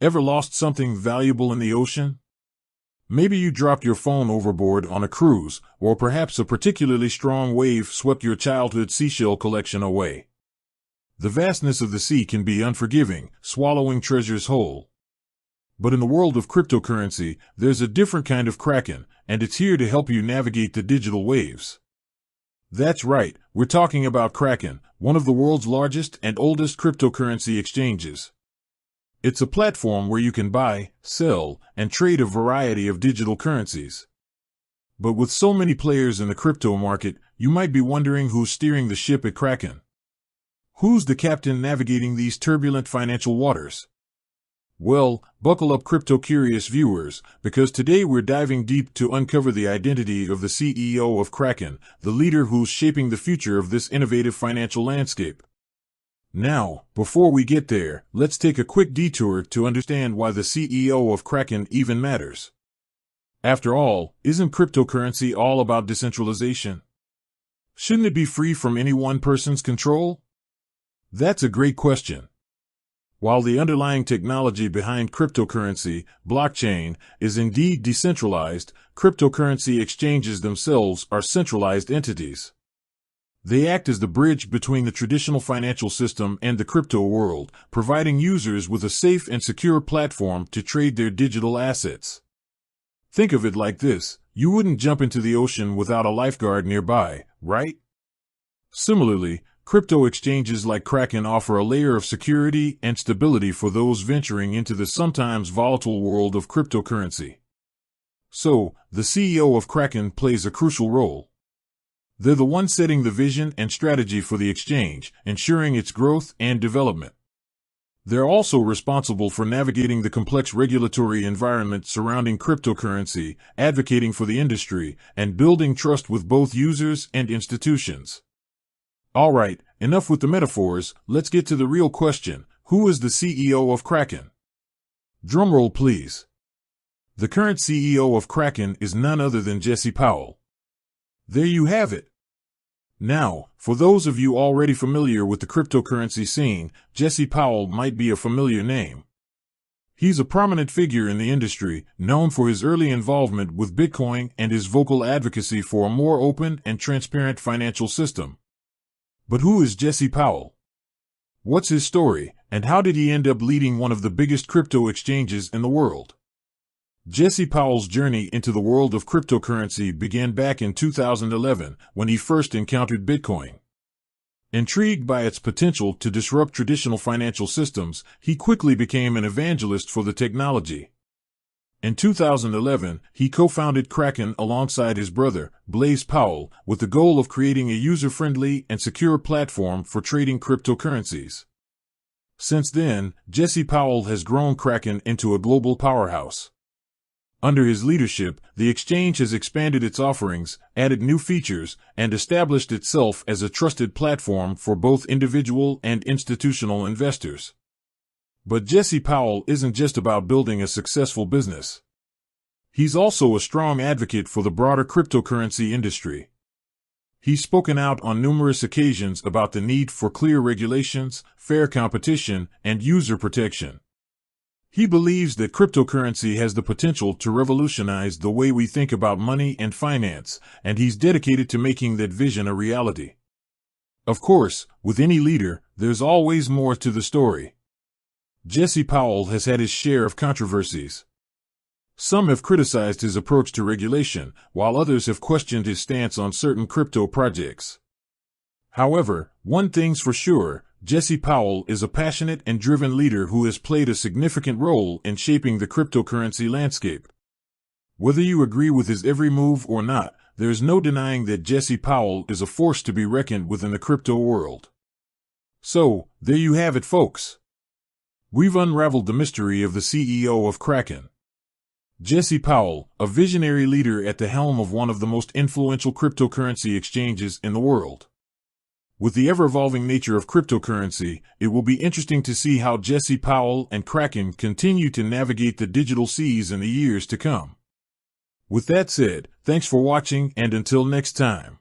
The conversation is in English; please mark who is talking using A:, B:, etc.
A: Ever lost something valuable in the ocean? Maybe you dropped your phone overboard on a cruise, or perhaps a particularly strong wave swept your childhood seashell collection away. The vastness of the sea can be unforgiving, swallowing treasures whole. But in the world of cryptocurrency, there's a different kind of kraken, and it's here to help you navigate the digital waves. That's right, we're talking about Kraken, one of the world's largest and oldest cryptocurrency exchanges. It's a platform where you can buy, sell, and trade a variety of digital currencies. But with so many players in the crypto market, you might be wondering who's steering the ship at Kraken. Who's the captain navigating these turbulent financial waters? Well, buckle up, crypto-curious viewers, because today we're diving deep to uncover the identity of the CEO of Kraken, the leader who's shaping the future of this innovative financial landscape. Now, before we get there, let's take a quick detour to understand why the CEO of Kraken even matters. After all, isn't cryptocurrency all about decentralization? Shouldn't it be free from any one person's control? That's a great question. While the underlying technology behind cryptocurrency, blockchain, is indeed decentralized, cryptocurrency exchanges themselves are centralized entities. They act as the bridge between the traditional financial system and the crypto world, providing users with a safe and secure platform to trade their digital assets. Think of it like this: you wouldn't jump into the ocean without a lifeguard nearby, right? Similarly, crypto exchanges like Kraken offer a layer of security and stability for those venturing into the sometimes volatile world of cryptocurrency. So, the CEO of Kraken plays a crucial role. They're the one setting the vision and strategy for the exchange, ensuring its growth and development. They're also responsible for navigating the complex regulatory environment surrounding cryptocurrency, advocating for the industry, and building trust with both users and institutions. Alright, enough with the metaphors, let's get to the real question: who is the CEO of Kraken? Drumroll please. The current CEO of Kraken is none other than Jesse Powell. There you have it. Now, for those of you already familiar with the cryptocurrency scene, Jesse Powell might be a familiar name. He's a prominent figure in the industry, known for his early involvement with Bitcoin and his vocal advocacy for a more open and transparent financial system. But who is Jesse Powell? What's his story, and how did he end up leading one of the biggest crypto exchanges in the world? Jesse Powell's journey into the world of cryptocurrency began back in 2011 when he first encountered Bitcoin. Intrigued by its potential to disrupt traditional financial systems, he quickly became an evangelist for the technology. In 2011, he co-founded Kraken alongside his brother, Blaze Powell, with the goal of creating a user-friendly and secure platform for trading cryptocurrencies. Since then, Jesse Powell has grown Kraken into a global powerhouse. Under his leadership, the exchange has expanded its offerings, added new features, and established itself as a trusted platform for both individual and institutional investors. But Jesse Powell isn't just about building a successful business. He's also a strong advocate for the broader cryptocurrency industry. He's spoken out on numerous occasions about the need for clear regulations, fair competition, and user protection. He believes that cryptocurrency has the potential to revolutionize the way we think about money and finance, and he's dedicated to making that vision a reality. Of course, with any leader, there's always more to the story. Jesse Powell has had his share of controversies. Some have criticized his approach to regulation, while others have questioned his stance on certain crypto projects. However, one thing's for sure: Jesse Powell is a passionate and driven leader who has played a significant role in shaping the cryptocurrency landscape. Whether you agree with his every move or not, there's no denying that Jesse Powell is a force to be reckoned with in the crypto world. So, there you have it, folks. We've unraveled the mystery of the CEO of Kraken. Jesse Powell, a visionary leader at the helm of one of the most influential cryptocurrency exchanges in the world. With the ever-evolving nature of cryptocurrency, it will be interesting to see how Jesse Powell and Kraken continue to navigate the digital seas in the years to come. With that said, thanks for watching, and until next time.